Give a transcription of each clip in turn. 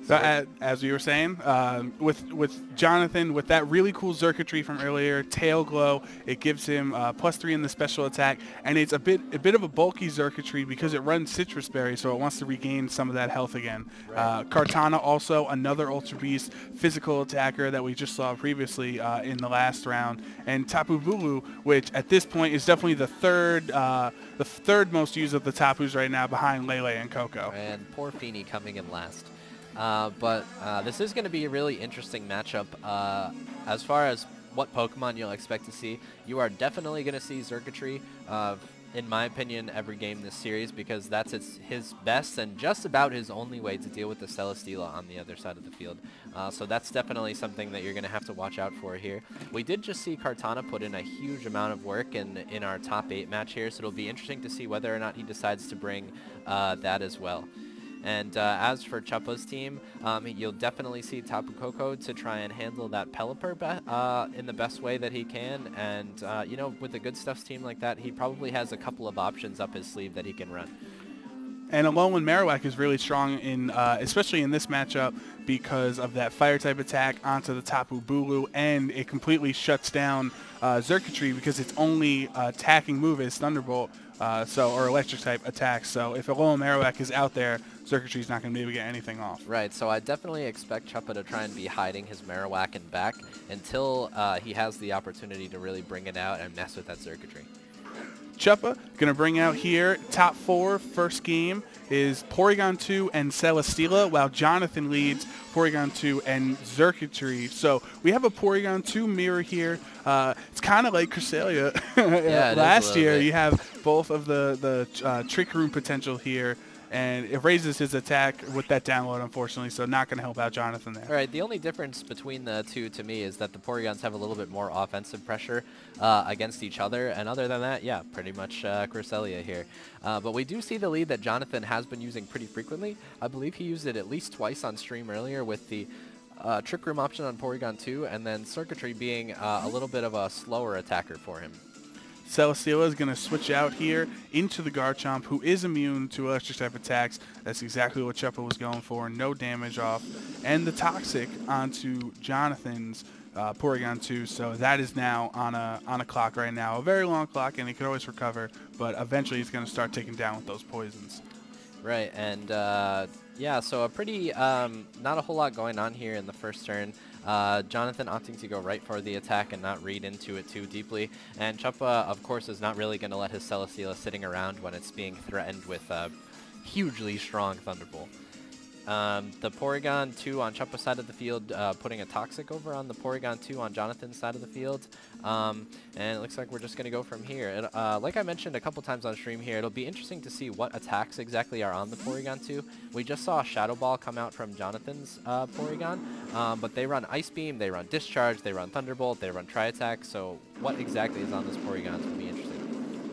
So as we were saying, with Jonathan, with that really cool circuitry from earlier, tail glow, it gives him +3 in the special attack, and it's a bit of a bulky circuitry because it runs citrus berry, so it wants to regain some of that health again. Right. Kartana also another ultra beast physical attacker that we just saw previously in the last round, and Tapu Bulu, which at this point is definitely the third most used of the Tapus right now, behind Lele and Coco. And poor Feeny coming in last. But this is going to be a really interesting matchup. As far as what Pokemon you'll expect to see, you are definitely going to see circuitry, in my opinion, every game this series, because that's his best and just about his only way to deal with the Celesteela on the other side of the field. So that's definitely something that you're going to have to watch out for here. We did just see Kartana put in a huge amount of work in our top 8 match here, so it'll be interesting to see whether or not he decides to bring that as well. And as for Chuppa's team, you'll definitely see Tapu Koko to try and handle that Pelipper in the best way that he can. And, you know, with a Good Stuffs team like that, he probably has a couple of options up his sleeve that he can run. And Alolan Marowak is really strong in, especially in this matchup, because of that fire type attack onto the Tapu Bulu, and it completely shuts down Xurkitree because its only attacking move is Thunderbolt, or electric type attacks. So if Alolan Marowak is out there, Xurkitree's not going to be able to get anything off. Right, so I definitely expect Chuppa to try and be hiding his Marowak in back until he has the opportunity to really bring it out and mess with that Xurkitree. Chuppa going to bring out here top 4. First game is Porygon 2 and Celesteela, while Jonathan leads Porygon 2 and Xurkitree. So we have a Porygon 2 mirror here. It's kind of like Cresselia. Yeah, last year. You have both of the Trick Room potential here, and it raises his attack with that download, unfortunately, so not going to help out Jonathan there. All right, the only difference between the two to me is that the Porygons have a little bit more offensive pressure against each other, and other than that, yeah, pretty much Cresselia here. But we do see the lead that Jonathan has been using pretty frequently. I believe he used it at least twice on stream earlier with the Trick Room option on Porygon 2, and then Circuitry being a little bit of a slower attacker for him. Celesteela is going to switch out here into the Garchomp, who is immune to electric type attacks. That's exactly what Chuppa was going for. No damage off. And the Toxic onto Jonathan's Porygon 2. So that is now on a clock right now. A very long clock, and he could always recover, but eventually he's going to start taking down with those poisons. Right, and yeah, so a pretty, not a whole lot going on here in the first turn. Jonathan opting to go right for the attack and not read into it too deeply. And Chuppa, of course, is not really going to let his Celesteela sitting around when it's being threatened with a hugely strong Thunderbolt. The Porygon 2 on Chuppa's side of the field, putting a Toxic over on the Porygon 2 on Jonathan's side of the field. And it looks like we're just going to go from here. Like I mentioned a couple times on stream here, it'll be interesting to see what attacks exactly are on the Porygon 2. We just saw a Shadow Ball come out from Jonathan's Porygon, but they run Ice Beam, they run Discharge, they run Thunderbolt, they run Tri-Attack, so what exactly is on this Porygon is going to be interesting.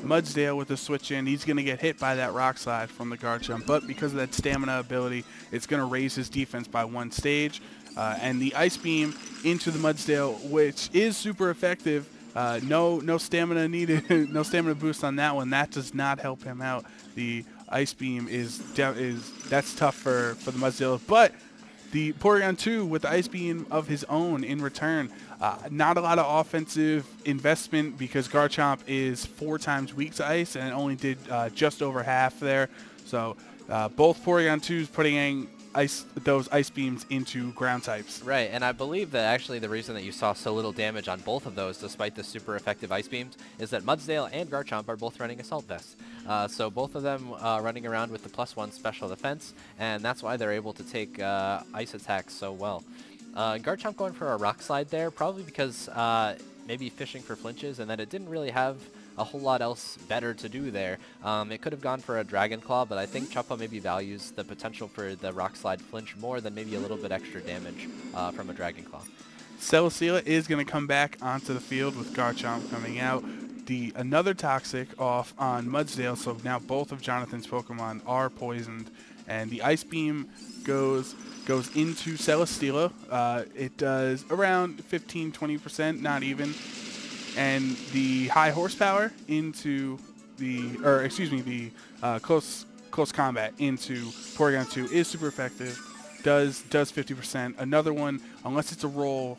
Mudsdale with the switch in, he's going to get hit by that Rock Slide from the Garchomp, but because of that stamina ability, it's going to raise his defense by 1 stage. And the Ice Beam into the Mudsdale, which is super effective. No stamina needed, no stamina boost on that one. That does not help him out. The Ice Beam that's tough for the Mudsdale, but the Porygon 2 with the Ice Beam of his own in return. Not a lot of offensive investment because Garchomp is 4 times weak to ice and it only did just over half there. So both Porygon 2s putting in those Ice Beams into ground types. Right, and I believe that actually the reason that you saw so little damage on both of those despite the super effective Ice Beams is that Mudsdale and Garchomp are both running Assault Vests. So both of them running around with the +1 special defense, and that's why they're able to take ice attacks so well. Garchomp going for a Rock Slide there, probably because maybe fishing for flinches, and that it didn't really have a whole lot else better to do there. It could have gone for a Dragon Claw, but I think Chuppa maybe values the potential for the Rock Slide flinch more than maybe a little bit extra damage from a Dragon Claw. Celesteela is going to come back onto the field with Garchomp coming out. Another Toxic off on Mudsdale, so now both of Jonathan's Pokemon are poisoned, and the Ice Beam goes into Celesteela. It does around 15-20%, not even, and the high horsepower into the close combat into Porygon 2 is super effective. does 50%. Another one, unless it's a roll,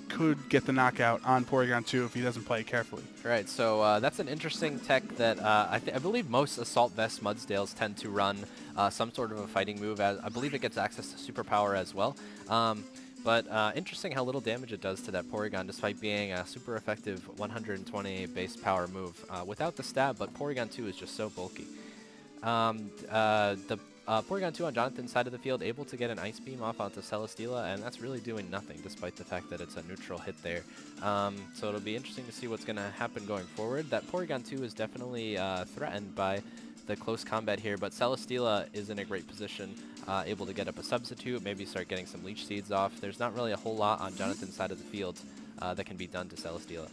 could get the knockout on Porygon 2 if he doesn't play it carefully. Right, so that's an interesting tech that I believe most Assault Vest Mudsdales tend to run some sort of a fighting move. I believe it gets access to Superpower as well. But interesting how little damage it does to that Porygon, despite being a super effective 120 base power move. Without the stab, but Porygon 2 is just so bulky. The Porygon 2 on Jonathan's side of the field able to get an Ice Beam off onto Celesteela, and that's really doing nothing, despite the fact that it's a neutral hit there. So it'll be interesting to see what's going to happen going forward. That Porygon 2 is definitely threatened by the close combat here, but Celesteela is in a great position, able to get up a substitute, maybe start getting some Leech Seeds off. There's not really a whole lot on Jonathan's side of the field that can be done to Celesteela.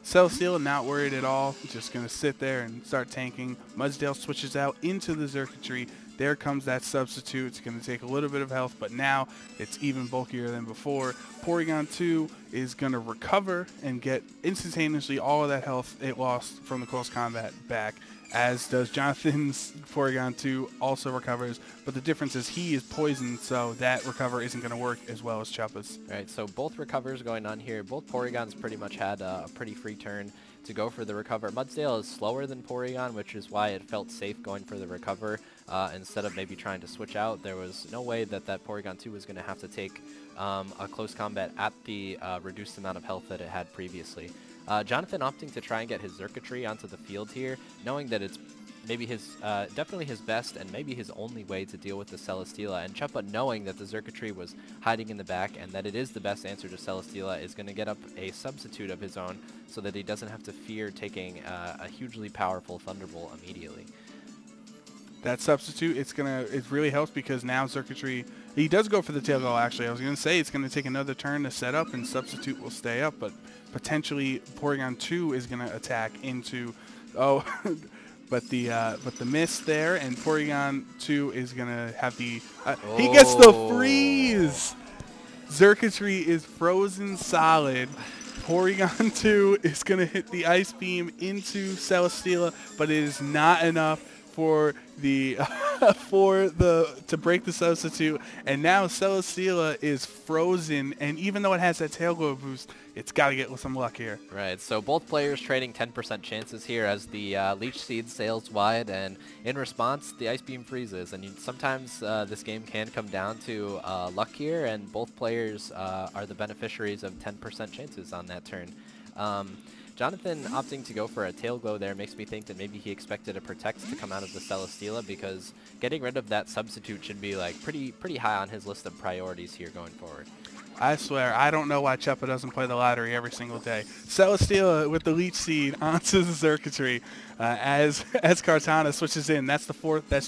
Celesteela not worried at all, just going to sit there and start tanking. Mudsdale switches out into the Xurkitree. There comes that substitute. It's going to take a little bit of health, but now it's even bulkier than before. Porygon 2 is going to recover and get instantaneously all of that health it lost from the close combat back, as does Jonathan's Porygon 2 also recovers, but the difference is he is poisoned, so that recover isn't going to work as well as Chuppa's. Right, so both recovers going on here. Both Porygons pretty much had a pretty free turn to go for the recover. Mudsdale is slower than Porygon, which is why it felt safe going for the recover instead of maybe trying to switch out. There was no way that Porygon 2 was going to have to take a close combat at the reduced amount of health that it had previously. Jonathan opting to try and get his Xurkitree onto the field here, knowing that it's maybe definitely his best and maybe his only way to deal with the Celesteela, and Chuppa knowing that the Xurkitree was hiding in the back and that it is the best answer to Celesteela, is going to get up a substitute of his own so that he doesn't have to fear taking a hugely powerful Thunderbolt immediately. That substitute, it really helps because now Xurkitree, he does go for the tail goal actually. I was going to say it's going to take another turn to set up and substitute will stay up, but potentially Porygon 2 is going to attack into, but the miss there, and Porygon 2 is going to have he gets the freeze! Xurkitree is frozen solid. Porygon 2 is going to hit the Ice Beam into Celesteela, but it is not enough for the to break the substitute, and now Celesteela is frozen, and even though it has that tail glow boost, it's got to get with some luck here. Right, so both players trading 10% chances here as the Leech Seed sails wide, and in response, the Ice Beam freezes. And sometimes this game can come down to luck here, and both players are the beneficiaries of 10% chances on that turn. Jonathan opting to go for a tail glow there makes me think that maybe he expected a protect to come out of the Celesteela, because getting rid of that substitute should be like pretty high on his list of priorities here going forward. I swear, I don't know why Chuppa doesn't play the lottery every single day. Celesteela with the Leech Seed onto the Xurkitree as Kartana switches in. That's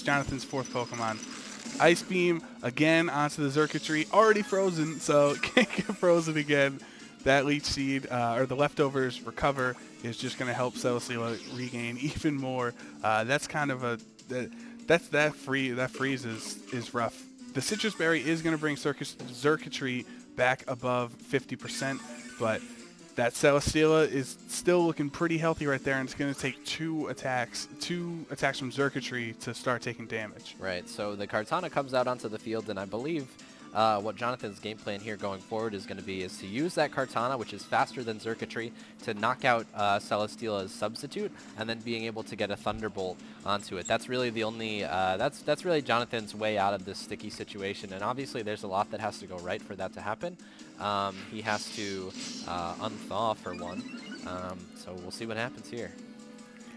Jonathan's fourth Pokemon. Ice Beam again onto the Xurkitree, already frozen, so can't get frozen again. That Leech Seed, or the leftovers recover, is just going to help Celesteela regain even more. That's kind of that freeze is rough. The Citrus Berry is going to bring Xurkitree back above 50%, but that Celesteela is still looking pretty healthy right there, and it's going to take two attacks from Xurkitree to start taking damage. Right, so the Kartana comes out onto the field, and I believe what Jonathan's game plan here going forward is going to be is to use that Kartana, which is faster than Xurkitree, to knock out Celesteela's substitute, and then being able to get a Thunderbolt onto it. That's really the only, that's really Jonathan's way out of this sticky situation, and obviously there's a lot that has to go right for that to happen. He has to unthaw for one, so we'll see what happens here.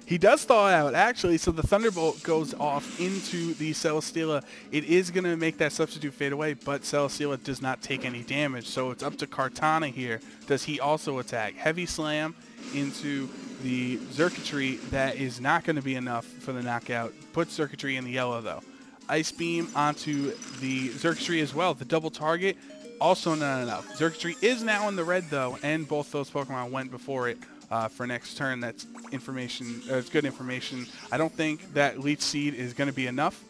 He does thaw out, actually, so the Thunderbolt goes off into the Celesteela. It is going to make that substitute fade away, but Celesteela does not take any damage, so it's up to Kartana here. Does he also attack? Heavy Slam into the Xurkitree. That is not going to be enough for the knockout. Puts Xurkitree in the yellow, though. Ice Beam onto the Xurkitree as well. The double target, also not enough. Xurkitree is now in the red, though, and both those Pokemon went before it. For next turn, that's information. It's good information. I don't think that Leech Seed is going to be enough.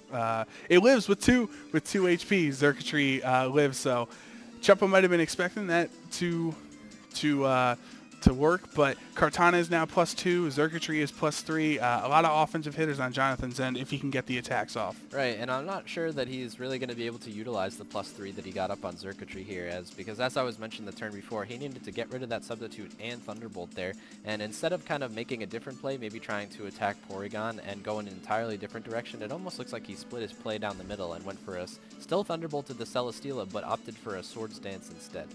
It lives with two HP. Xurkitree lives, so Chuppa might have been expecting that to to work, but Kartana is now +2, Circuitry is +3. A lot of offensive hitters on Jonathan's end if he can get the attacks off. Right, and I'm not sure that he's really going to be able to utilize the +3 that he got up on Circuitry here, because as I was mentioned the turn before, he needed to get rid of that Substitute and Thunderbolt there, and instead of kind of making a different play, maybe trying to attack Porygon and go in an entirely different direction, it almost looks like he split his play down the middle and went for a still Thunderbolted the Celesteela, but opted for a Swords Dance instead.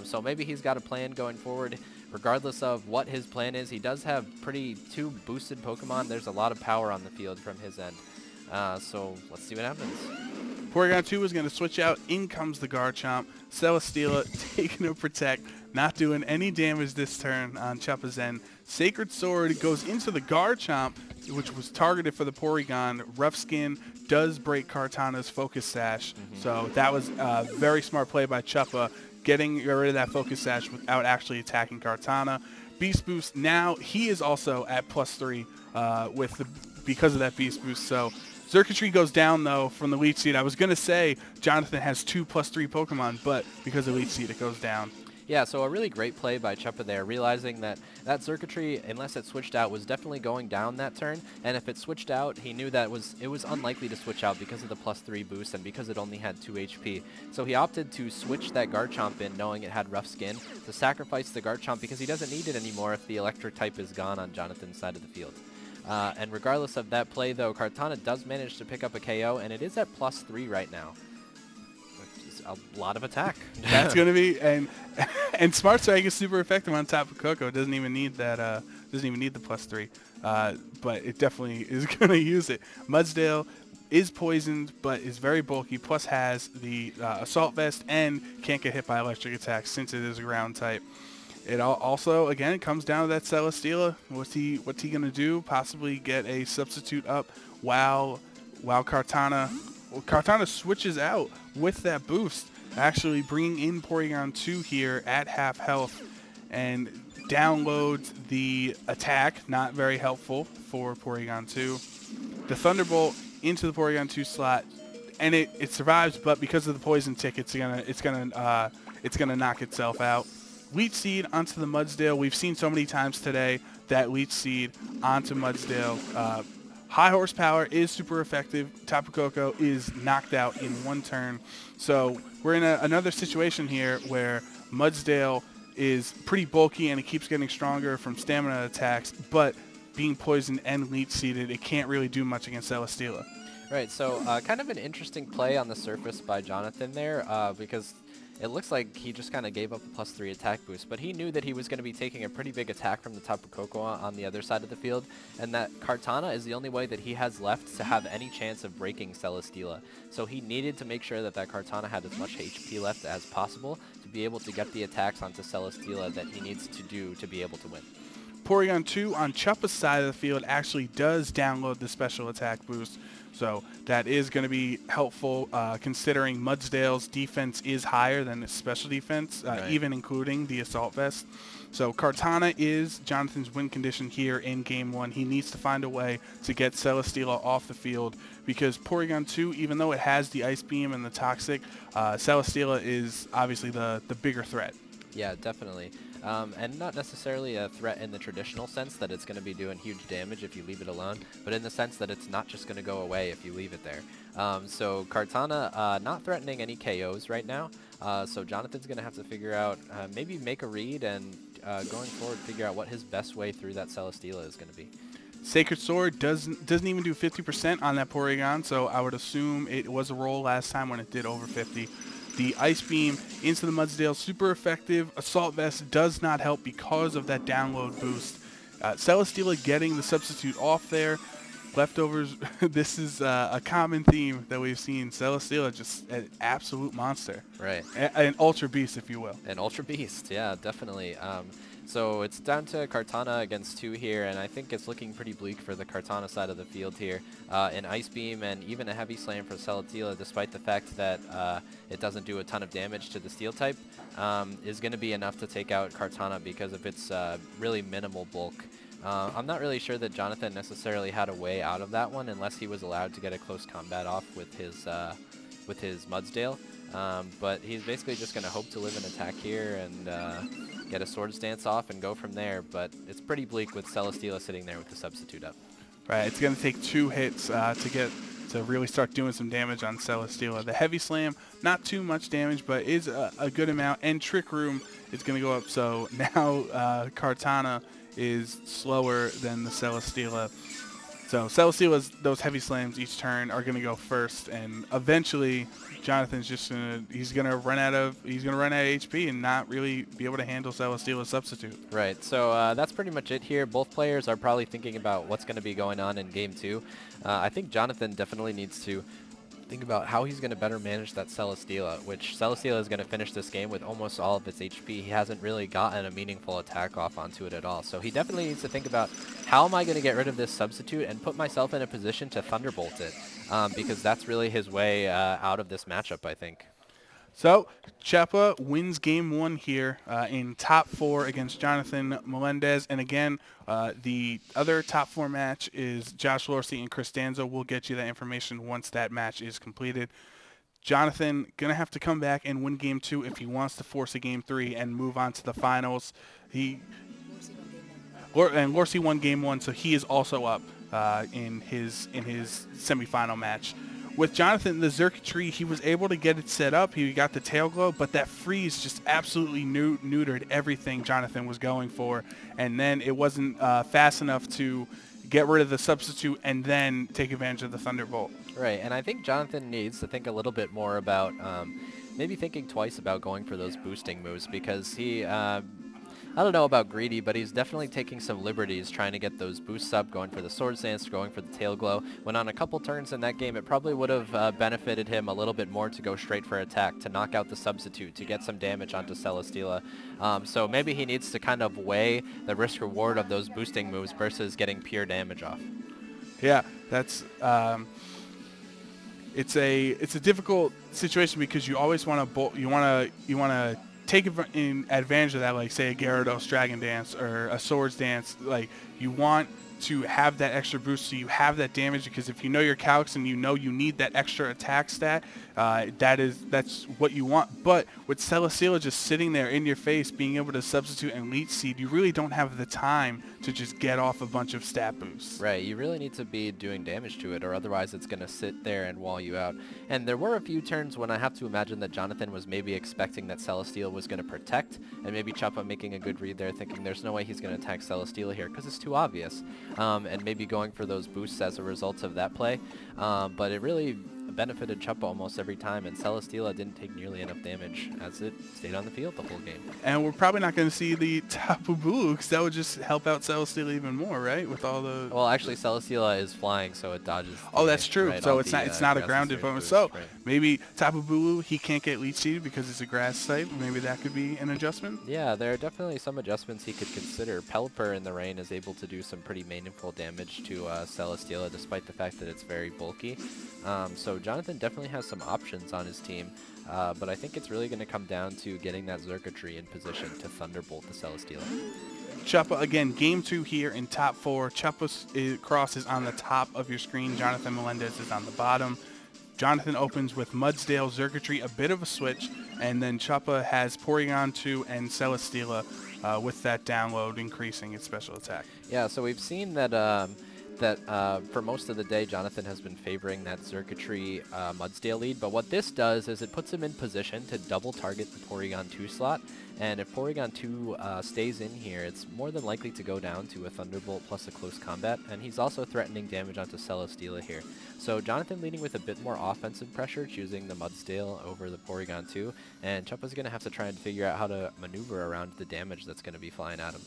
So maybe he's got a plan going forward. Regardless of what his plan is, he does have two boosted Pokemon. There's a lot of power on the field from his end. So let's see what happens. Porygon 2 is going to switch out. In comes the Garchomp. Celesteela taking a Protect. Not doing any damage this turn on Chuppa's end. Sacred Sword goes into the Garchomp, which was targeted for the Porygon. Rough Skin does break Kartana's Focus Sash. So that was a very smart play by Chuppa, getting rid of that Focus Sash without actually attacking Kartana. Beast Boost, now he is also at +3 because of that Beast Boost. So Circuitry goes down, though, from the Leech Seed. I was going to say Jonathan has 2 +3 Pokemon, but because of Leech Seed, it goes down. Yeah, so a really great play by Chuppa there, realizing that that Circuitry, unless it switched out, was definitely going down that turn, and if it switched out, he knew that it was unlikely to switch out because of the +3 boost and because it only had 2 HP. So he opted to switch that Garchomp in, knowing it had Rough Skin, to sacrifice the Garchomp because he doesn't need it anymore if the Electric type is gone on Jonathan's side of the field. And regardless of that play, though, Kartana does manage to pick up a KO, and it is at +3 right now. A lot of attack. That's going to be, and Smart Strike is super effective on Tapu Koko. Doesn't even need that. Doesn't even need the +3. But it definitely is going to use it. Mudsdale is poisoned, but is very bulky. Plus has the Assault Vest and can't get hit by electric attacks since it is a ground type. It also, again, comes down to that Celesteela. What's he going to do? Possibly get a substitute up while Kartana switches out with that boost, actually bringing in Porygon 2 here at half health and downloads the attack. Not very helpful for Porygon 2. The Thunderbolt into the Porygon 2 slot, and it survives, but because of the poison tick, it's gonna knock itself out. Leech Seed onto the Mudsdale. We've seen so many times today that Leech Seed onto Mudsdale. High horsepower is super effective. Tapu Koko is knocked out in one turn. So we're in another situation here where Mudsdale is pretty bulky and it keeps getting stronger from stamina attacks, but being poisoned and leech seeded, it can't really do much against Celesteela. Right, so kind of an interesting play on the surface by Jonathan there, because it looks like he just kind of gave up a +3 attack boost, but he knew that he was going to be taking a pretty big attack from the Tapu Koko on the other side of the field, and that Kartana is the only way that he has left to have any chance of breaking Celesteela. So he needed to make sure that Kartana had as much HP left as possible to be able to get the attacks onto Celesteela that he needs to do to be able to win. Porygon 2 on Chuppa's side of the field actually does download the special attack boost, so that is going to be helpful considering Mudsdale's defense is higher than his special defense, right, even including the Assault Vest. So Kartana is Jonathan's win condition here in Game 1. He needs to find a way to get Celesteela off the field because Porygon 2, even though it has the Ice Beam and the Toxic, Celesteela is obviously the bigger threat. Yeah, definitely. And not necessarily a threat in the traditional sense that it's going to be doing huge damage if you leave it alone, but in the sense that it's not just going to go away if you leave it there. So Kartana not threatening any KOs right now, so Jonathan's going to have to figure out, maybe make a read and going forward figure out what his best way through that Celesteela is going to be. Sacred Sword doesn't even do 50% on that Porygon, so I would assume it was a roll last time when it did over 50. The Ice Beam into the Mudsdale, super effective. Assault Vest does not help because of that download boost. Celesteela getting the substitute off there. Leftovers, this is a common theme that we've seen. Celesteela just an absolute monster. Right. An Ultra Beast, if you will. An Ultra Beast, yeah, definitely. So it's down to Kartana against 2 here, and I think it's looking pretty bleak for the Kartana side of the field here. An Ice Beam and even a Heavy Slam for Celesteela, despite the fact that it doesn't do a ton of damage to the Steel type, is going to be enough to take out Kartana because of its really minimal bulk. I'm not really sure that Jonathan necessarily had a way out of that one unless he was allowed to get a close combat off with his Mudsdale. But he's basically just going to hope to live an attack here and get a Swords Dance off, and go from there. But it's pretty bleak with Celesteela sitting there with the substitute up. Right, it's going to take 2 hits to really start doing some damage on Celesteela. The Heavy Slam, not too much damage, but is a good amount, and Trick Room is going to go up. So now Kartana is slower than the Celesteela. So Celesteela's, those Heavy Slams each turn are going to go first, and eventually Jonathan's just he's gonna run out of HP and not really be able to handle Celesteela's substitute. Right. So that's pretty much it here. Both players are probably thinking about what's going to be going on in game 2. I think Jonathan definitely needs to think about how he's going to better manage that Celesteela, which Celesteela is going to finish this game with almost all of its HP. He hasn't really gotten a meaningful attack off onto it at all. So he definitely needs to think about, how am I going to get rid of this substitute and put myself in a position to Thunderbolt it? Because that's really his way out of this matchup, I think. So Chepa wins game 1 here in top 4 against Jonathan Melendez. And again, the other top 4 match is Josh Lorsey and Chris Danzo. We'll get you that information once that match is completed. Jonathan going to have to come back and win game 2 if he wants to force a game 3 and move on to the finals. And Lorsey won game 1, so he is also up in his semifinal match. With Jonathan, the Xurkitree, he was able to get it set up. He got the tail glow, but that freeze just absolutely neutered everything Jonathan was going for. And then it wasn't fast enough to get rid of the substitute and then take advantage of the Thunderbolt. Right, and I think Jonathan needs to think a little bit more about maybe thinking twice about going for those boosting moves, because he... I don't know about greedy, but he's definitely taking some liberties trying to get those boosts up, going for the Swords Dance, going for the Tail Glow. When on a couple turns in that game, it probably would have benefited him a little bit more to go straight for attack, to knock out the substitute, to get some damage onto Celesteela. So maybe he needs to kind of weigh the risk-reward of those boosting moves versus getting pure damage off. Yeah, that's... It's a difficult situation because you always want to take advantage of that, like say a Gyarados Dragon Dance or a Swords Dance. Like, you want to have that extra boost so you have that damage, because if you know your calcs and you know you need that extra attack stat, that's what you want. But with Celesteela just sitting there in your face, being able to substitute and Leech Seed, you really don't have the time to just get off a bunch of stat boosts. Right, you really need to be doing damage to it, or otherwise it's going to sit there and wall you out. And there were a few turns when I have to imagine that Jonathan was maybe expecting that Celesteela was going to protect, and maybe Chepa making a good read there, thinking there's no way he's going to attack Celesteela here because it's too obvious, and maybe going for those boosts as a result of that play. But it really benefited Chepa almost every time, and Celesteela didn't take nearly enough damage as it stayed on the field the whole game. And we're probably not going to see the Tapu Bulu, because that would just help out Celesteela even more, right? With all the... Well, actually, Celesteela is flying, so it dodges. Oh, that's true. Right, so it's not a grounded opponent. Boost, So right. maybe Tapu Bulu, he can't get Leech Seed because it's a grass type. Maybe that could be an adjustment. Yeah, there are definitely some adjustments he could consider. Pelipper in the rain is able to do some pretty meaningful damage to Celesteela, despite the fact that it's very bulky. So Jonathan definitely has some options on his team, but I think it's really going to come down to getting that Xurkitree in position to Thunderbolt the Celesteela. Chepa, again, game 2 here in top 4. Chepa's cross is on the top of your screen. Jonathan Melendez is on the bottom. Jonathan opens with Mudsdale, Xurkitree, a bit of a switch, and then Chepa has Porygon 2 and Celesteela with that download increasing its special attack. Yeah, so we've seen that for most of the day, Jonathan has been favoring that Xurkitree Mudsdale lead, but what this does is it puts him in position to double target the Porygon 2 slot, and if Porygon 2 stays in here, it's more than likely to go down to a Thunderbolt plus a close combat, and he's also threatening damage onto Celesteela here. So Jonathan leading with a bit more offensive pressure, choosing the Mudsdale over the Porygon 2, and Chepa's going to have to try and figure out how to maneuver around the damage that's going to be flying at him.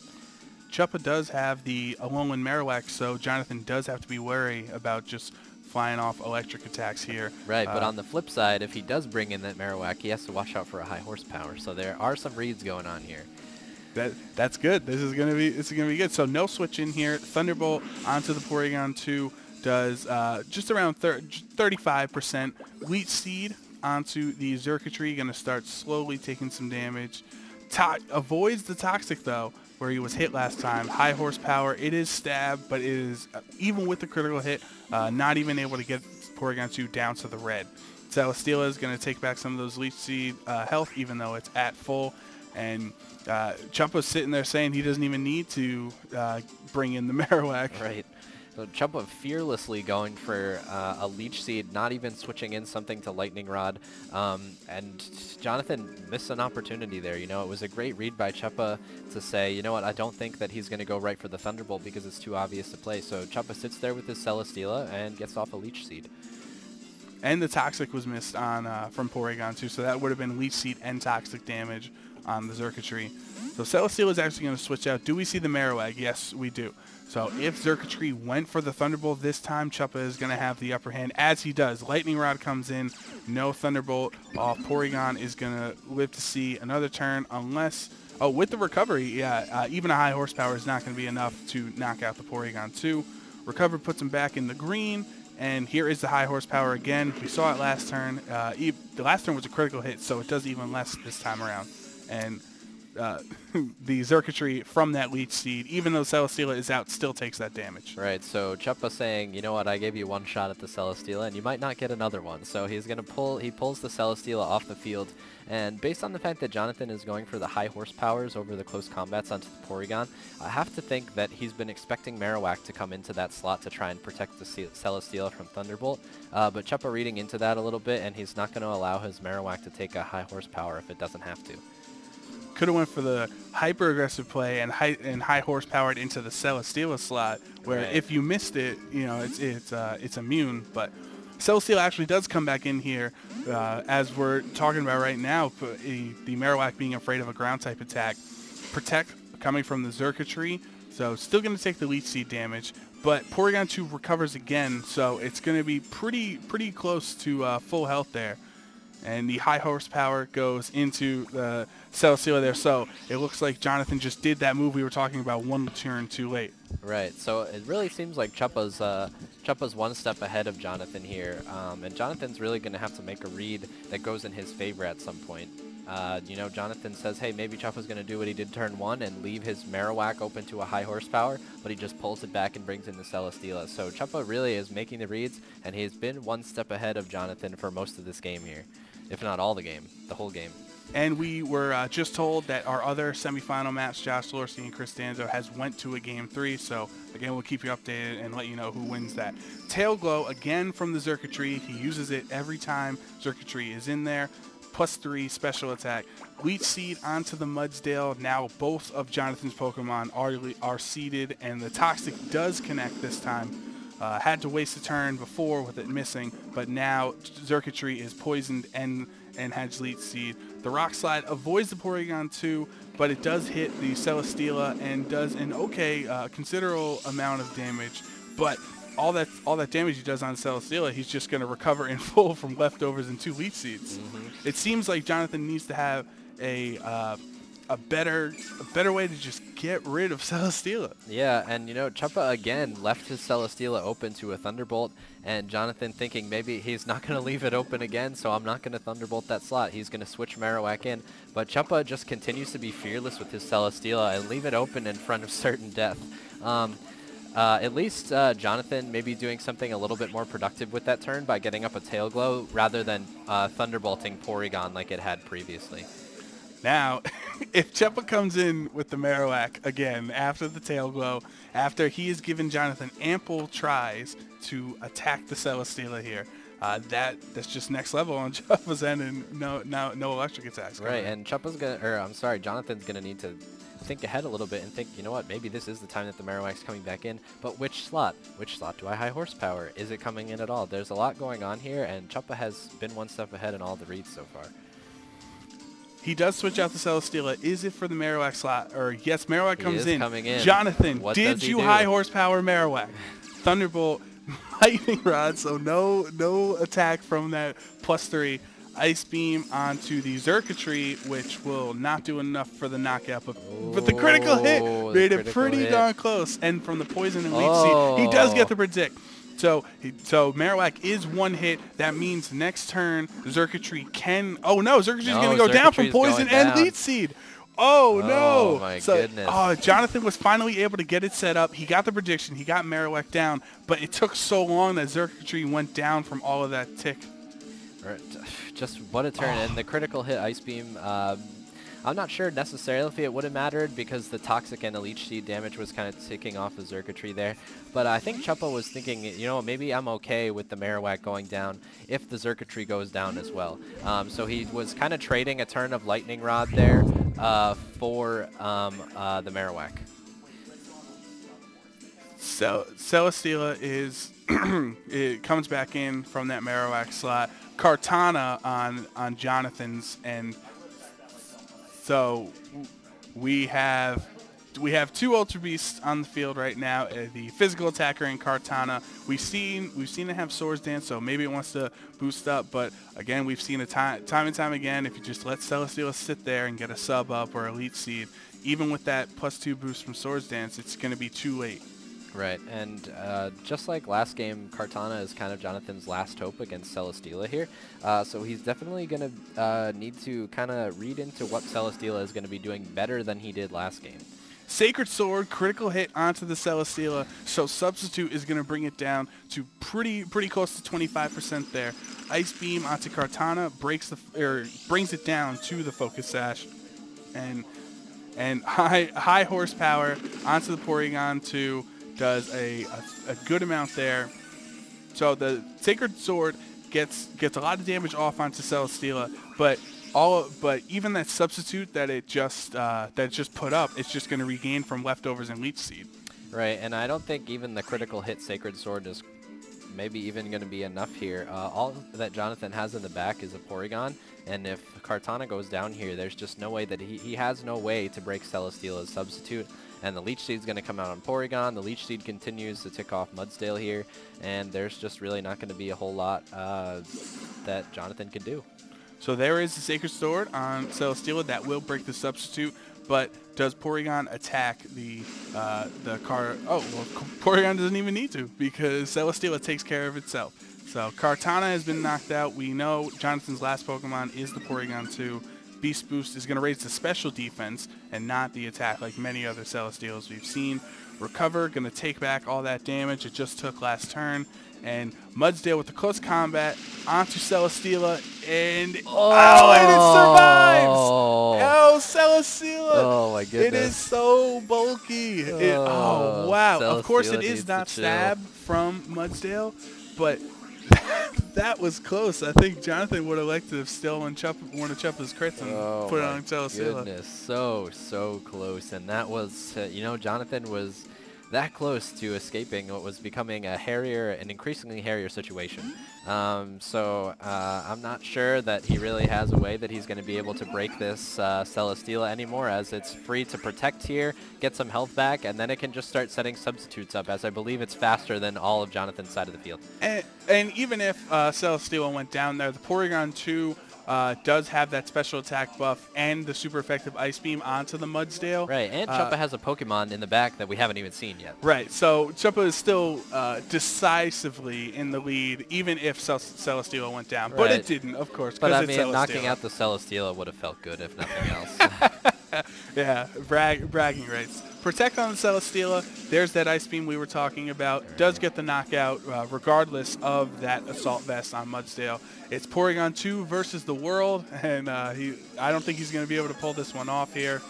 Chepa does have the Alolan Marowak, so Jonathan does have to be wary about just flying off electric attacks here. Right, but on the flip side, if he does bring in that Marowak, he has to watch out for a high horsepower. So there are some reads going on here. That's good. This is gonna be good. So no switch in here. Thunderbolt onto the Porygon 2 does just around 35%. Leech Seed onto the Xurkitree, gonna start slowly taking some damage. Avoids the Toxic though, where he was hit last time. High horsepower. It is stab, but it is, even with the critical hit, not even able to get Porygon 2 down to the red. Celesteela is going to take back some of those Leech Seed health, even though it's at full. And Chumpa's sitting there saying he doesn't even need to bring in the Marowak. Right. So Chumpa fearlessly going for a Leech Seed, not even switching in something to Lightning Rod. And Jonathan missed an opportunity there. You know, it was a great read by Chumpa to say, you know what, I don't think that he's going to go right for the Thunderbolt because it's too obvious to play. So Chumpa sits there with his Celesteela and gets off a Leech Seed. And the Toxic was missed on from Porygon too, so that would have been Leech Seed and Toxic damage on the Xurkitree. So Celesteela is actually going to switch out. Do we see the Marowak? Yes, we do. So if Xurkitree went for the Thunderbolt this time, Chumpa is going to have the upper hand, as he does. Lightning Rod comes in, no Thunderbolt. Porygon is going to live to see another turn unless... Oh, with the recovery, yeah, even a high horsepower is not going to be enough to knock out the Porygon 2. Recover puts him back in the green, and here is the high horsepower again. We saw it last turn. The last turn was a critical hit, so it does even less this time around. And the Xurkitree from that Leech Seed, even though Celesteela is out, still takes that damage. Right, so Chumpa saying, you know what, I gave you one shot at the Celesteela, and you might not get another one. So he's going to he pulls the Celesteela off the field, and based on the fact that Jonathan is going for the high horsepowers over the close combats onto the Porygon, I have to think that he's been expecting Marowak to come into that slot to try and protect the Celesteela from Thunderbolt, but Chumpa reading into that a little bit, and he's not going to allow his Marowak to take a high horsepower if it doesn't have to. Could have went for the hyper aggressive play and high horsepowered into the Celesteela slot, where right. If you missed it, you know it's immune. But Celesteela actually does come back in here, as we're talking about right now. The Marowak being afraid of a ground type attack, protect coming from the Xurkitree, so still going to take the Leech Seed damage. But Porygon 2 recovers again, so it's going to be pretty close to full health there. And the high horsepower goes into the Celesteela there. So it looks like Jonathan just did that move we were talking about one turn too late. Right. So it really seems like Chumpa's one step ahead of Jonathan here. And Jonathan's really going to have to make a read that goes in his favor at some point. You know, Jonathan says, hey, maybe Chumpa's going to do what he did turn 1 and leave his Marowak open to a high horsepower, but he just pulls it back and brings in the Celesteela. So Chumpa really is making the reads, and he's been one step ahead of Jonathan for most of this game here. If not all the game, the whole game. And we were just told that our other semifinal match, Josh Lorsky and Chris Danzo, has went to a Game 3. So, again, we'll keep you updated and let you know who wins that. Tail Glow, again, from the Xurkitree. He uses it every time Xurkitree is in there. +3 special attack. Leech Seed onto the Mudsdale. Now both of Jonathan's Pokemon are seeded, and the Toxic does connect this time. Had to waste a turn before with it missing, but now Xurkitree is poisoned and has Leech Seed. The Rock Slide avoids the Porygon 2, but it does hit the Celesteela and does an considerable amount of damage. But all that damage he does on Celesteela, he's just going to recover in full from leftovers and 2 Leech Seeds. Mm-hmm. It seems like Jonathan needs to have a better way to just get rid of Celesteela. Yeah, and you know, Chumpa again left his Celesteela open to a Thunderbolt, and Jonathan thinking maybe he's not going to leave it open again, so I'm not going to Thunderbolt that slot. He's going to switch Marowak in, but Chumpa just continues to be fearless with his Celesteela and leave it open in front of certain death. At least Jonathan maybe doing something a little bit more productive with that turn by getting up a Tail Glow rather than Thunderbolting Porygon like it had previously. Now, if Chumpa comes in with the Marowak again after the Tail Glow, after he has given Jonathan ample tries to attack the Celesteela here, that's just next level on Chumpa's end, and no electric attacks. Right, and Jonathan's gonna need to think ahead a little bit and think, you know what, maybe this is the time that the Marowak's coming back in, but which slot? Which slot do I high horsepower? Is it coming in at all? There's a lot going on here, and Chumpa has been one step ahead in all the reads so far. He does switch out the Celesteela. Is it for the Marowak slot? Or yes, Marowak comes in. Coming in. Jonathan, what did you high horsepower Marowak? Thunderbolt, Lightning Rod, so no attack from that +3. Ice Beam onto the Xurkitree, which will not do enough for the knockout, but the critical hit made it pretty darn close. And from the Poison and Leech Seed, he does get the predict. So Marowak is one hit. That means next turn, Xurkitree can... Oh, no, Xurkitree's going to go down from Poison and Leech Seed. Oh, no. Oh, my goodness. Jonathan was finally able to get it set up. He got the prediction. He got Marowak down, but it took so long that Xurkitree went down from all of that tick. Just what a turn. And the critical hit Ice Beam I'm not sure necessarily if it would have mattered because the Toxic and the Leech Seed damage was kind of ticking off the Zergatry there. But I think Chuppa was thinking, you know, maybe I'm okay with the Marowak going down if the Zergatry goes down as well. So he was kind of trading a turn of Lightning Rod there for the Marowak. So Celesteela is it comes back in from that Marowak slot. Kartana on Jonathan's, and so we have two Ultra Beasts on the field right now. The physical attacker and Kartana. We've seen it have Swords Dance, so maybe it wants to boost up. But again, we've seen it time and time again. If you just let Celesteela sit there and get a sub up or a Leech Seed, even with that +2 boost from Swords Dance, it's going to be too late. Right, and just like last game, Kartana is kind of Jonathan's last hope against Celesteela here. So he's definitely going to need to kind of read into what Celesteela is going to be doing better than he did last game. Sacred Sword, critical hit onto the Celesteela, so Substitute is going to bring it down to pretty close to 25% there. Ice Beam onto Kartana brings it down to the Focus Sash, and high horsepower onto the Porygon 2 does a good amount there. So the Sacred Sword gets a lot of damage off onto Celesteela, but even that Substitute that it just put up, it's just going to regain from leftovers and Leech Seed. Right, and I don't think even the critical hit Sacred Sword is maybe even going to be enough here. All that Jonathan has in the back is a Porygon, and if Kartana goes down here, there's just no way that he has no way to break Celesteela's Substitute. And the Leech Seed's going to come out on Porygon. The Leech Seed continues to tick off Mudsdale here, and there's just really not going to be a whole lot that Jonathan can do. So there is the Sacred Sword on Celesteela that will break the Substitute, but does Porygon attack the car? Oh, well, Porygon doesn't even need to because Celesteela takes care of itself. So Kartana has been knocked out. We know Jonathan's last Pokemon is the Porygon 2. Beast Boost is going to raise the special defense and not the attack like many other Celesteals we've seen. Recover, going to take back all that damage it just took last turn. And Mudsdale with the close combat onto Celesteela, and and it survives! Oh, Celesteela! Oh my goodness! It is so bulky. Oh wow! Of course, it is not stab from Mudsdale, but that was close. I think Jonathan would have liked to have still one of Chuppa's crits and put it on Celesteela. Goodness, so close, and that was Jonathan was that close to escaping what was becoming an increasingly hairier situation. So I'm not sure that he really has a way that he's going to be able to break this Celesteela anymore, as it's free to protect here, get some health back, and then it can just start setting substitutes up, as I believe it's faster than all of Jonathan's side of the field. And even if Celesteela went down there, the Porygon 2 does have that special attack buff and the super effective Ice Beam onto the Mudsdale. Right, and Chuppa has a Pokemon in the back that we haven't even seen yet. Right, so Chuppa is still decisively in the lead, even if Celesteela went down. Right. But it didn't, of course. But I mean, knocking out the Celesteela would have felt good, if nothing else. Yeah, bragging rights. Protect on the Celesteela. There's that Ice Beam we were talking about. Does get the knockout regardless of that Assault Vest on Mudsdale. It's Porygon 2 versus the world, and I don't think he's going to be able to pull this one off here.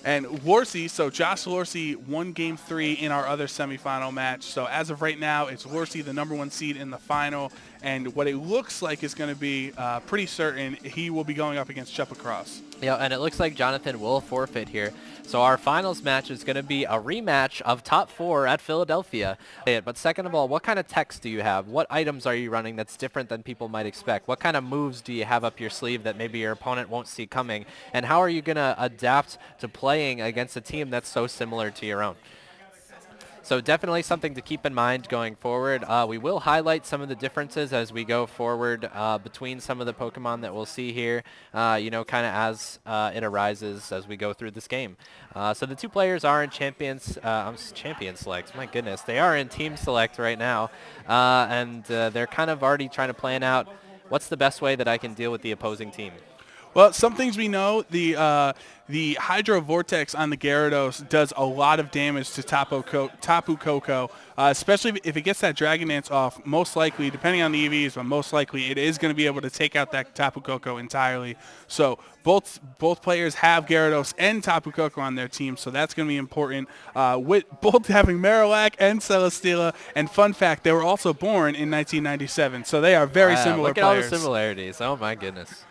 And Lorsey, so Josh Lorsey won Game 3 in our other semifinal match. So as of right now, it's Lorsey, the #1 seed in the final. And what it looks like is going to be pretty certain he will be going up against Chuppa Cross. Yeah, and it looks like Jonathan will forfeit here. So our finals match is going to be a rematch of top 4 at Philadelphia. But second of all, what kind of techs do you have? What items are you running that's different than people might expect? What kind of moves do you have up your sleeve that maybe your opponent won't see coming? And how are you going to adapt to playing against a team that's so similar to your own? So definitely something to keep in mind going forward. We will highlight some of the differences as we go forward between some of the Pokemon that we'll see here, kind of as it arises as we go through this game. So the two players are in champion select. My goodness, they are in team select right now, and they're kind of already trying to plan out what's the best way that I can deal with the opposing team. Well, some things we know, the Hydro Vortex on the Gyarados does a lot of damage to Tapu Koko, especially if it gets that Dragon Dance off. Most likely, depending on the EVs, but most likely it is going to be able to take out that Tapu Koko entirely. So both players have Gyarados and Tapu Koko on their team, so that's going to be important. With both having Marowak and Celesteela, and fun fact, they were also born in 1997, so they are very similar look at players. all the similarities. Oh my goodness.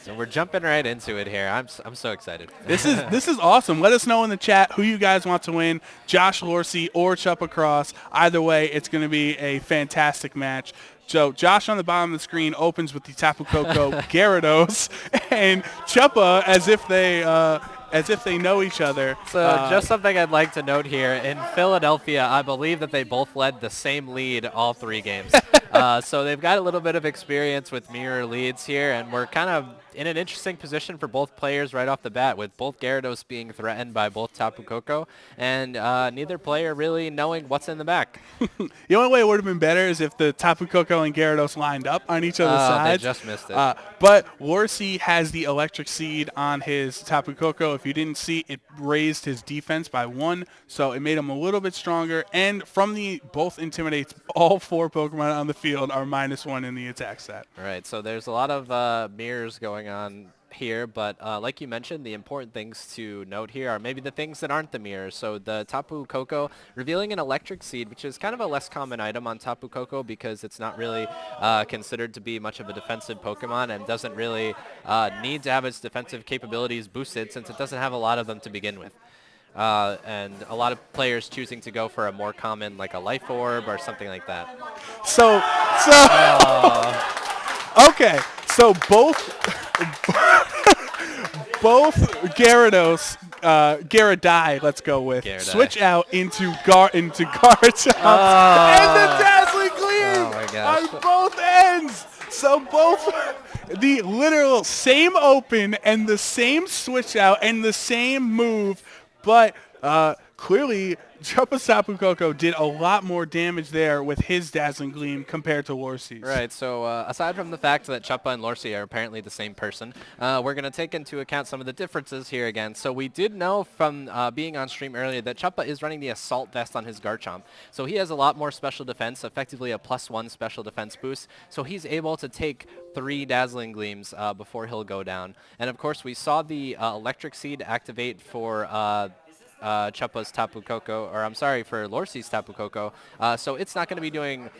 So we're jumping right into it here. I'm so excited. This is awesome. Let us know in the chat who you guys want to win, Josh Lorsey or Chuppa Cross. Either way, it's going to be a fantastic match. So Josh on the bottom of the screen opens with the Tapu Koko Gyarados, and Chuppa as if they know each other. So just something I'd like to note here. In Philadelphia, I believe that they both led the same lead all 3 games. So they've got a little bit of experience with mirror leads here, and we're kind of in an interesting position for both players right off the bat, with both Gyarados being threatened by both Tapu Koko, and neither player really knowing what's in the back. The only way it would have been better is if the Tapu Koko and Gyarados lined up on each other's sides. They just missed it. But Lorsey has the Electric Seed on his Tapu Koko. If you didn't see, it raised his defense by 1, so it made him a little bit stronger. And from the both intimidates, all 4 Pokemon on the field are -1 in the attack stat. All right, so there's a lot of mirrors going on here, but like you mentioned, the important things to note here are maybe the things that aren't the mirrors. So the Tapu Koko revealing an Electric Seed, which is kind of a less common item on Tapu Koko because it's not really considered to be much of a defensive Pokemon and doesn't really need to have its defensive capabilities boosted since it doesn't have a lot of them to begin with. And a lot of players choosing to go for a more common, like a Life Orb or something like that. Okay, so both Gyarados, Gyarados, let's go with, switch out into Garchomp and the Dazzling Gleam on both ends. So both the literal same open and the same switch out and the same move, but clearly Chuppa's Tapu Koko did a lot more damage there with his Dazzling Gleam compared to Lorsey's. Right, so aside from the fact that Chuppa and Lorsey are apparently the same person, we're going to take into account some of the differences here again. So we did know from being on stream earlier that Chuppa is running the Assault Vest on his Garchomp. So he has a lot more special defense, effectively a +1 special defense boost. So he's able to take 3 Dazzling Gleams before he'll go down. And of course we saw the Electric Seed activate for Chuppa's Tapu Koko, or I'm sorry, for Lorsey's Tapu Koko, so it's not going to be doing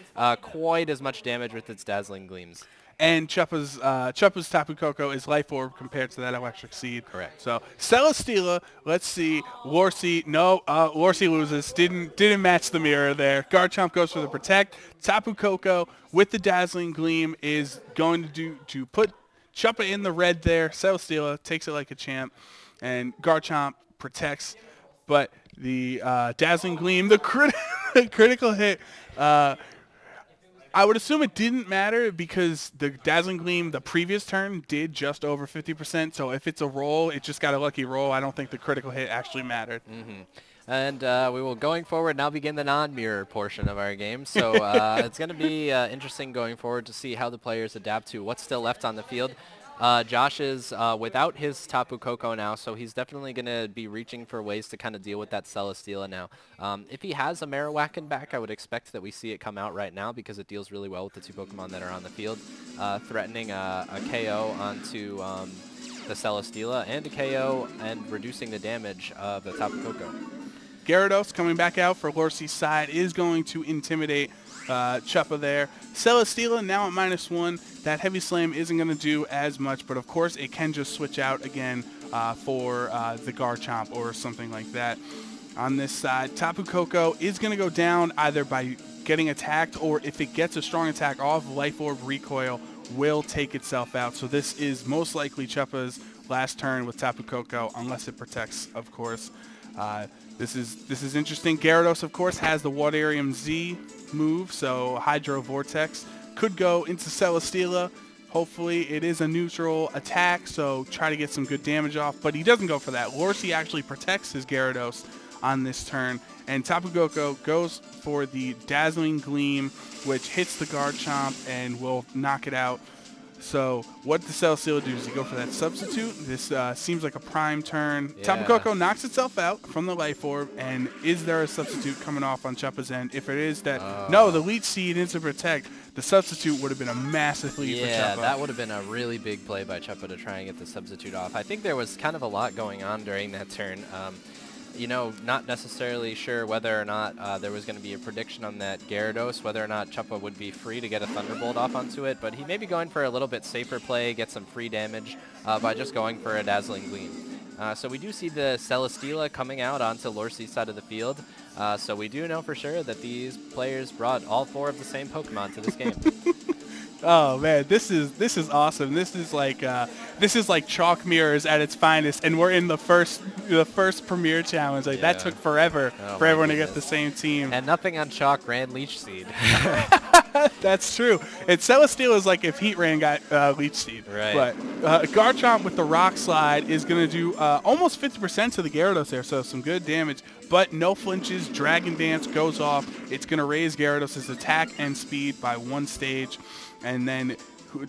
quite as much damage with its Dazzling Gleams. And Chuppa's Tapu Koko is Life Orb compared to that Electric Seed. Correct. So Celesteela, let's see, Lorsey, no, Lorsey loses, didn't match the mirror there. Garchomp goes for the Protect. Tapu Koko with the Dazzling Gleam is going to put Chuppa in the red there. Celesteela takes it like a champ, and Garchomp protects. But the Dazzling Gleam, the critical hit, I would assume it didn't matter because the Dazzling Gleam the previous turn did just over 50%. So if it's a roll, it just got a lucky roll. I don't think the critical hit actually mattered. Mm-hmm. And we will, going forward, now begin the non-mirror portion of our game. So it's going to be interesting going forward to see how the players adapt to what's still left on the field. Josh is without his Tapu Koko now, so he's definitely going to be reaching for ways to kind of deal with that Celesteela now. If he has a Marowak in back, I would expect that we see it come out right now because it deals really well with the 2 Pokemon that are on the field, threatening a KO onto the Celesteela and a KO and reducing the damage of the Tapu Koko. Gyarados coming back out for Lorsey's side is going to intimidate Chuppa there. Celesteela now at -1. That Heavy Slam isn't going to do as much, but of course it can just switch out again for the Garchomp or something like that. On this side, Tapu Koko is going to go down either by getting attacked or if it gets a strong attack off, Life Orb Recoil will take itself out. So this is most likely Chuppa's last turn with Tapu Koko unless it protects, of course. This is interesting. Gyarados, of course, has the Waterium Z move, so Hydro Vortex could go into Celesteela. Hopefully it is a neutral attack, so try to get some good damage off, but he doesn't go for that. Lorsey actually protects his Gyarados on this turn, and Tapu Koko goes for the Dazzling Gleam, which hits the Garchomp and will knock it out. So what the Celesteela do is you go for that substitute. This seems like a prime turn. Yeah. Tapu Koko knocks itself out from the life orb, and is there a substitute coming off on Chuppa's end? If it is that, no, the Leech Seed into Protect, the substitute would have been a massive lead for Chuppa. Yeah, that would have been a really big play by Chuppa to try and get the substitute off. I think there was kind of a lot going on during that turn. You know, not necessarily sure whether or not there was going to be a prediction on that Gyarados, whether or not Chuppa would be free to get a Thunderbolt off onto it, but he may be going for a little bit safer play, get some free damage by just going for a Dazzling Gleam. So we do see the Celesteela coming out onto Lorcy's side of the field, so we do know for sure that these players brought all 4 of the same Pokemon to this game. Oh man, this is awesome. This is like chalk mirrors at its finest, and we're in the first Premier Challenge. Like that took forever for everyone to get the same team. And nothing on chalk ran Leech Seed. That's true. And Celesteela is like if Heat Rain got Leech Seed. Right. But Garchomp with the Rock Slide is going to do almost 50% to the Gyarados there, so some good damage. But no flinches. Dragon Dance goes off. It's going to raise Gyarados' attack and speed by 1 stage. And then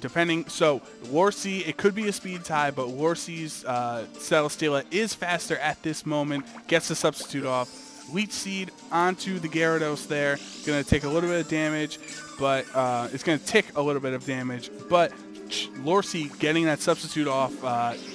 depending, so Lorcy, it could be a speed tie, but Lorcy's Celesteela is faster at this moment, gets the substitute off. Leech Seed onto the Gyarados there, going to take a little bit of damage, but it's going to tick a little bit of damage, but Lorcy getting that substitute off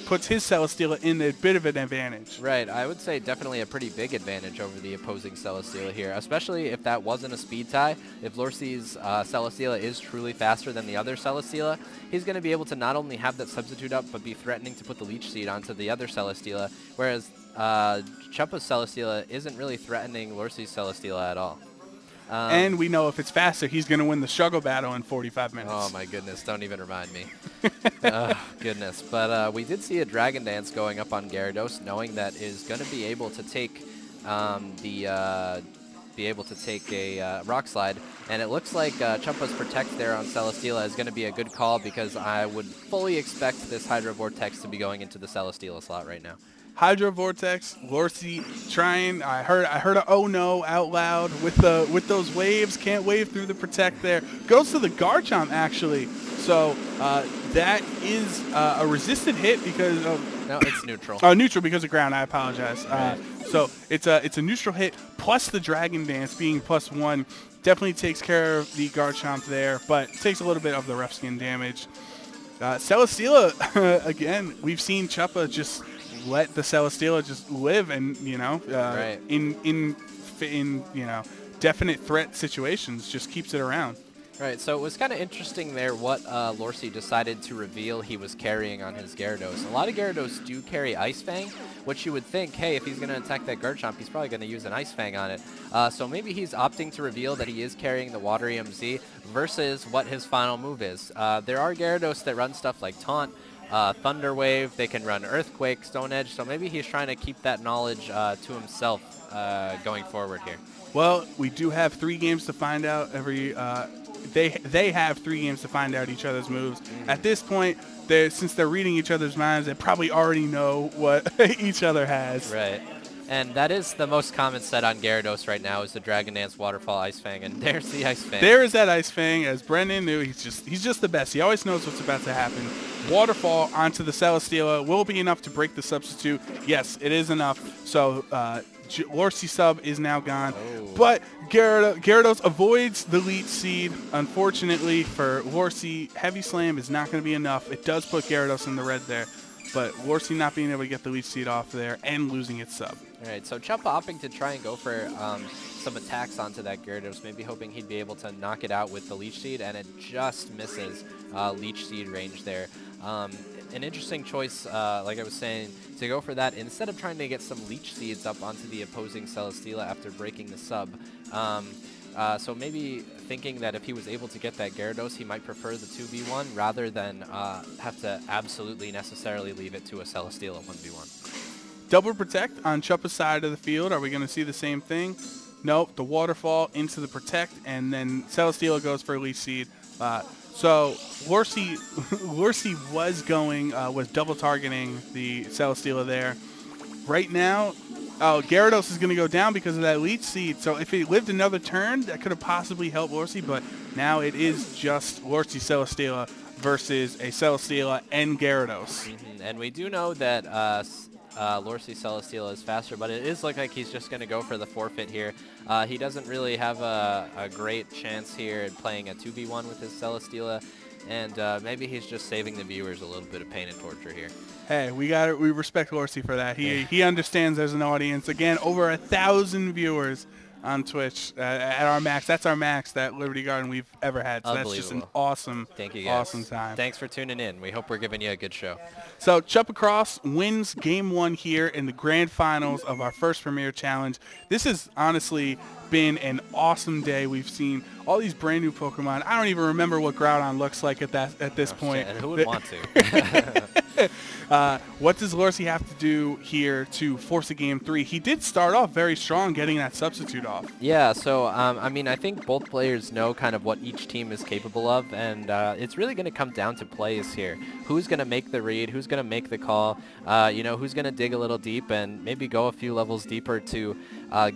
puts his Celesteela in a bit of an advantage. Right, I would say definitely a pretty big advantage over the opposing Celesteela here, especially if that wasn't a speed tie. If Lorcy's Celesteela is truly faster than the other Celesteela, he's going to be able to not only have that substitute up, but be threatening to put the Leech Seed onto the other Celesteela, whereas Chuppa's Celesteela isn't really threatening Lorcy's Celesteela at all. And we know if it's faster, he's going to win the struggle battle in 45 minutes. Oh my goodness, don't even remind me. Oh, goodness. But we did see a Dragon Dance going up on Gyarados, knowing that is going to be able to take a Rock Slide. And it looks like Chuppa's Protect there on Celesteela is going to be a good call, because I would fully expect this Hydro Vortex to be going into the Celesteela slot right now. Hydro Vortex, Lorcy trying. I heard a oh no out loud with those waves. Can't wave through the Protect there. Goes to the Garchomp actually. So that is a resisted hit because of. No, it's neutral. Oh, neutral because of ground. I apologize. Right. So it's a neutral hit plus the Dragon Dance being +1 definitely takes care of the Garchomp there, but takes a little bit of the rough skin damage. Celesteela again. We've seen Chuppa just let the Celesteela just live, and right. in definite threat situations, just keeps it around. Right, so it was kind of interesting there what Lorcy decided to reveal he was carrying on his Gyarados. A lot of Gyarados do carry Ice Fang, which you would think, hey, if he's going to attack that Garchomp, he's probably going to use an Ice Fang on it. So maybe he's opting to reveal that he is carrying the Water EMZ versus what his final move is. There are Gyarados that run stuff like Taunt, Thunder Wave, they can run Earthquake, Stone Edge, so maybe he's trying to keep that knowledge to himself going forward here. Well, we do have 3 games to find out every. They have 3 games to find out each other's moves. At this point, since they're reading each other's minds, they probably already know what each other has. Right. And that is the most common set on Gyarados right now, is the Dragon Dance, Waterfall, Ice Fang, and there's the Ice Fang. There is that Ice Fang, as Brendan knew. He's just the best. He always knows what's about to happen. Waterfall onto the Celesteela will be enough to break the substitute. Yes, it is enough. So Lorcy sub is now gone. Oh. But Gyarados avoids the Leech Seed. Unfortunately for Lorcy, Heavy Slam is not going to be enough. It does put Gyarados in the red there. But Lorcy not being able to get the Leech Seed off there and losing its sub. All right, so Chuppa opting to try and go for some attacks onto that Gyarados, maybe hoping he'd be able to knock it out with the Leech Seed, and it just misses Leech Seed range there. An interesting choice, like I was saying, to go for that instead of trying to get some Leech Seeds up onto the opposing Celesteela after breaking the sub. So maybe thinking that if he was able to get that Gyarados, he might prefer the 2v1 rather than have to absolutely necessarily leave it to a Celesteela 1v1. Double Protect on Chuppa's side of the field. Are we going to see the same thing? Nope. The Waterfall into the Protect, and then Celesteela goes for a Leech Seed. So Lorcy was double targeting the Celesteela there. Right now, Gyarados is going to go down because of that Leech Seed. So if it lived another turn, that could have possibly helped Lorcy, but now it is just Lorcy Celesteela versus a Celesteela and Gyarados. And we do know that Lorsi Celesteela is faster, but it is look like he's just going to go for the forfeit here. He doesn't really have a great chance here at playing a 2v1 with his Celesteela, and maybe he's just saving the viewers a little bit of pain and torture here. Hey, we respect Lorsi for that. He understands there's an audience. Again, over 1,000 viewers on Twitch at our max. That's our max that Liberty Garden we've ever had. So that's just an awesome, Thank you guys. Awesome time. Thanks for tuning in. We hope we're giving you a good show. So Chupa Cross wins Game 1 here in the grand finals of our first Premier Challenge. This has honestly been an awesome day. We've seen all these brand new Pokemon. I don't even remember what Groudon looks like at this point. And who would want to? What does Lorsi have to do here to force a Game 3? He did start off very strong getting that substitute off. Yeah, so I mean, I think both players know kind of what each team is capable of, and it's really going to come down to plays here. Who's going to make the read? Who's going to make the call? Who's going to dig a little deep and maybe go a few levels deeper to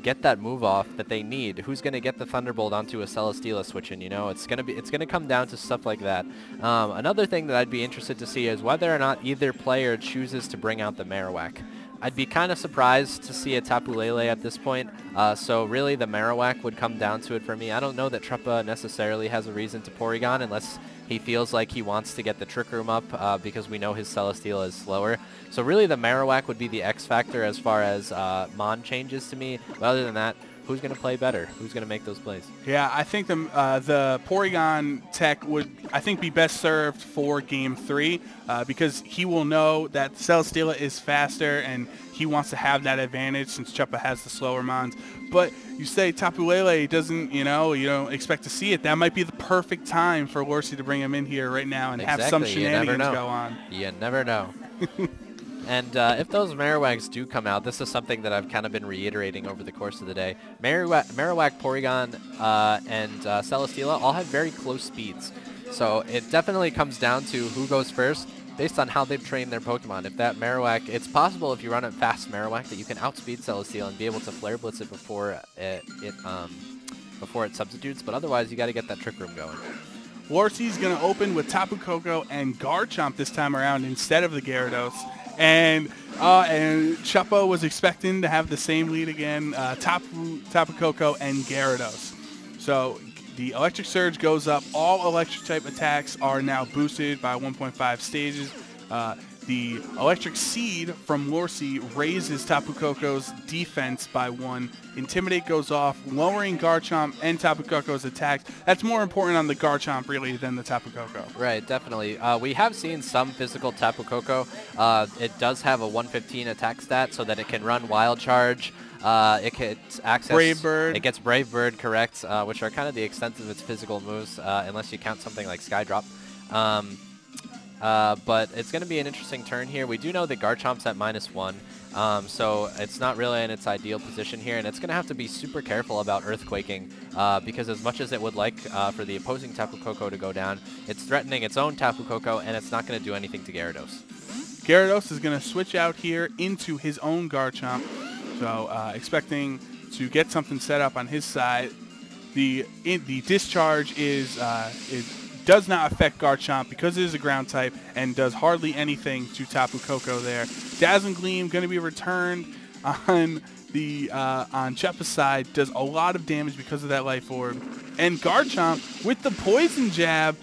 get that move off that they need? Who's going to get the Thunderbolt onto a Celesteela switch in? It's going to come down to stuff like that. Another thing that I'd be interested to see is whether or not either player chooses to bring out the Marowak. I'd be kind of surprised to see a Tapu Lele at this point, so really the Marowak would come down to it for me. I don't know that Truppa necessarily has a reason to Porygon unless he feels like he wants to get the Trick Room up because we know his Celesteela is slower. So really the Marowak would be the X factor as far as Mon changes to me. But other than that, who's going to play better? Who's going to make those plays? Yeah, I think the Porygon tech would, I think, be best served for Game 3 because he will know that Celesteela is faster and he wants to have that advantage since Chuppa has the slower Mons. But you say Tapu Lele doesn't, you don't expect to see it. That might be the perfect time for Lorsi to bring him in here right now and have some shenanigans go on. You never know. And if those Marowaks do come out, this is something that I've kind of been reiterating over the course of the day. Marowak, Porygon, and Celesteela all have very close speeds. So it definitely comes down to who goes first based on how they've trained their Pokemon. If that Marowak, it's possible if you run a fast Marowak that you can outspeed Celesteela and be able to Flare Blitz it before it substitutes. But otherwise, you got to get that Trick Room going. Lorsi's going to open with Tapu Koko and Garchomp this time around instead of the Gyarados. And Chuppa was expecting to have the same lead again, Tapu Koko and Gyarados. So the Electric Surge goes up. All Electric-type attacks are now boosted by 1.5 stages. The Electric Seed from Lorsi raises Tapu Koko's defense by 1. Intimidate goes off, lowering Garchomp and Tapu Koko's attacks. That's more important on the Garchomp, really, than the Tapu Koko. Right, definitely. We have seen some physical Tapu Koko. It does have a 115 attack stat so that it can run Wild Charge. It gets access. Brave Bird. It gets Brave Bird, correct, which are kind of the extent of its physical moves, unless you count something like Skydrop. But it's going to be an interesting turn here. We do know that Garchomp's at -1, so it's not really in its ideal position here, and it's going to have to be super careful about Earthquaking because as much as it would like for the opposing Tapu Koko to go down, it's threatening its own Tapu Koko, and it's not going to do anything to Gyarados. Gyarados is going to switch out here into his own Garchomp, so expecting to get something set up on his side. The discharge does not affect Garchomp because it is a ground type and does hardly anything to Tapu Koko there. Dazzling Gleam going to be returned on Chuppa's side, does a lot of damage because of that Life Orb. And Garchomp with the Poison Jab,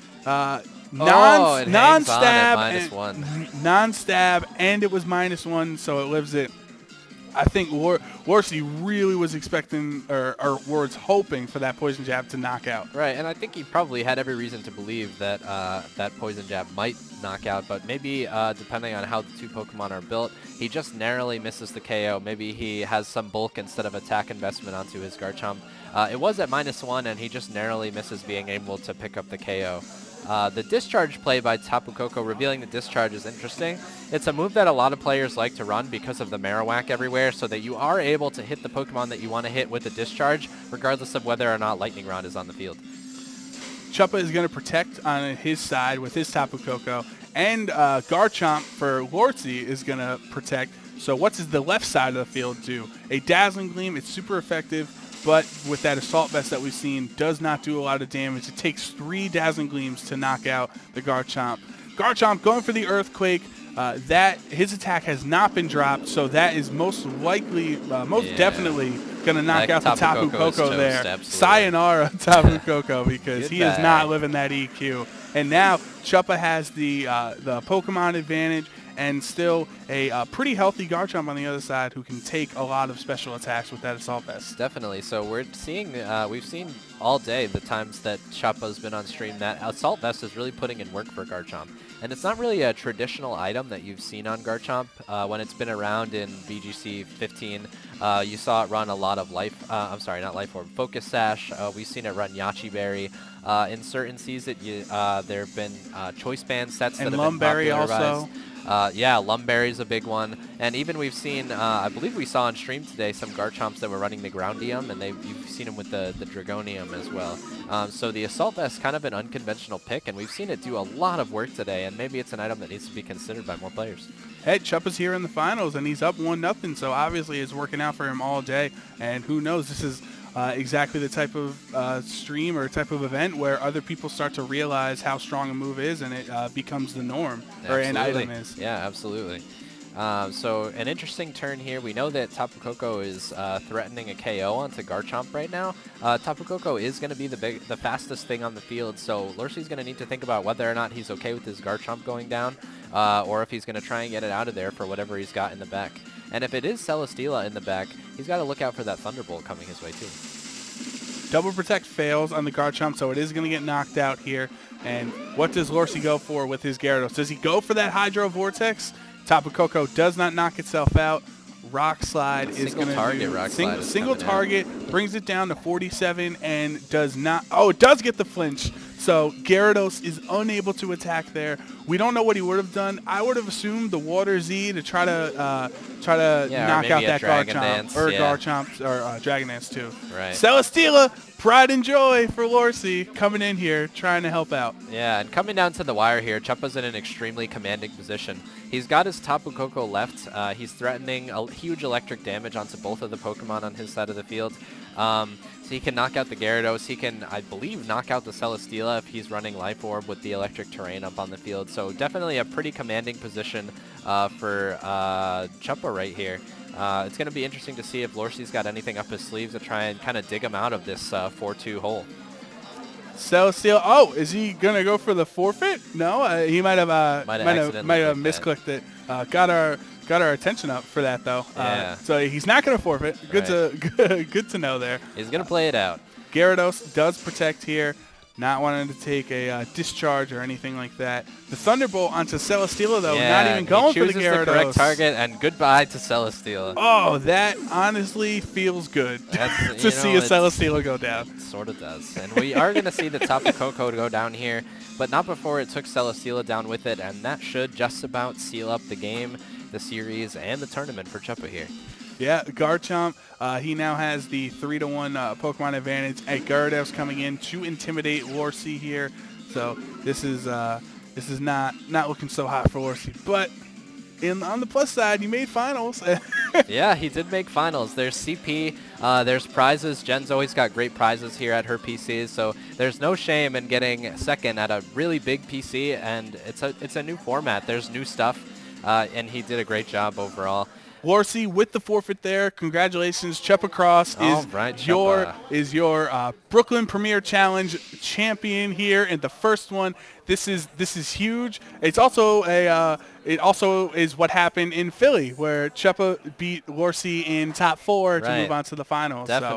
non-stab, and it was -1, so it lives it. I think Lorsi really was expecting or was hoping for that Poison Jab to knock out. Right, and I think he probably had every reason to believe that that Poison Jab might knock out, but maybe depending on how the two Pokemon are built, he just narrowly misses the KO. Maybe he has some bulk instead of attack investment onto his Garchomp. It was at -1, and he just narrowly misses being able to pick up the KO. The discharge play by Tapu Koko, revealing the discharge, is interesting. It's a move that a lot of players like to run because of the Marowak everywhere, so that you are able to hit the Pokemon that you want to hit with the discharge, regardless of whether or not Lightning Rod is on the field. Chuppa is going to protect on his side with his Tapu Koko, and Garchomp for Lorsi is going to protect. So what does the left side of the field do? A Dazzling Gleam, it's super effective but with that assault vest that we've seen, does not do a lot of damage. It takes 3 dazzling gleams to knock out the Garchomp. Garchomp going for the Earthquake. That his attack has not been dropped, so that is most likely, definitely going to knock out the Tapu Koko there. Absolutely. Sayonara Tapu Koko, because he is not living that EQ. And now Chuppa has the Pokemon advantage, and still a pretty healthy Garchomp on the other side who can take a lot of special attacks with that Assault Vest. Definitely. So we're seeing, we've seen all day the times that Chuppa's been on stream that Assault Vest is really putting in work for Garchomp. And it's not really a traditional item that you've seen on Garchomp. When it's been around in VGC 15, you saw it run a lot of Focus Sash. We've seen it run Yachi Berry. In certain seasons, there have been Choice Band sets that have been popularized. Also. Yeah, Lumberry is a big one. And even we've seen, I believe we saw on stream today, some Garchomps that were running the Groundium, and you've seen them with the Dragonium as well. So the Assault Vest kind of an unconventional pick, and we've seen it do a lot of work today, and maybe it's an item that needs to be considered by more players. Hey, Chuppa's here in the finals, and he's up 1-0, so obviously it's working out for him all day. And who knows, this is exactly the type of stream or type of event where other people start to realize how strong a move is, and it becomes the norm, or an item is. Yeah, absolutely. So an interesting turn here. We know that Tapu Koko is threatening a KO onto Garchomp right now. Tapu Koko is going to be the fastest thing on the field, so Lorcy's going to need to think about whether or not he's okay with his Garchomp going down, or if he's going to try and get it out of there for whatever he's got in the back. And if it is Celesteela in the back, he's got to look out for that Thunderbolt coming his way too. Double Protect fails on the Garchomp, so it is going to get knocked out here. And what does Lorcy go for with his Gyarados? Does he go for that Hydro Vortex? Tapu Koko does not knock itself out. Rock Slide is going to single target, brings it down to 47, and does not. Oh, it does get the flinch. So Gyarados is unable to attack there. We don't know what he would have done. I would have assumed the Water Z to try to knock out that Garchomp, Garchomp, or Dragon Dance too. Right. Celesteela, pride and joy for Lorcy, coming in here trying to help out. Yeah, and coming down to the wire here, Chuppa's in an extremely commanding position. He's got his Tapu Koko left. He's threatening a huge electric damage onto both of the Pokemon on his side of the field. So he can knock out the Gyarados. He can, I believe, knock out the Celesteela if he's running Life Orb with the electric terrain up on the field. So definitely a pretty commanding position for Chuppa right here. It's going to be interesting to see if Lorcy's got anything up his sleeves to try and kind of dig him out of this 4-2 hole. Celesteela. Oh, is he gonna go for the forfeit? No, he might have misclicked it. Got our attention up for that though. Yeah. So he's not gonna forfeit. Good to know there. He's gonna play it out. Gyarados does protect here, not wanting to take a discharge or anything like that. The Thunderbolt onto Celesteela though, not even going for the Gyarados. The correct target, and goodbye to Celesteela. Oh, that honestly feels good to see a Celesteela go down. It sort of does. And we are going to see the Tapu Koko go down here, but not before it took Celesteela down with it, and that should just about seal up the game, the series, and the tournament for Chuppa here. Yeah, Garchomp, he now has the 3-1 Pokemon advantage. Gyarados coming in to intimidate Lorcy here. So this is not looking so hot for Lorcy. But on the plus side, he made finals. Yeah, he did make finals. There's CP, there's prizes. Jen's always got great prizes here at her PCs, so there's no shame in getting second at a really big PC, and it's a new format. There's new stuff, and he did a great job overall. Lorcy with the forfeit there. Congratulations, Chuppa Cross is your Brooklyn Premier Challenge champion here in the first one. This is huge. It's also it also is what happened in Philly where Chuppa beat Lorcy in top 4 to move on to the finals. Definitely. So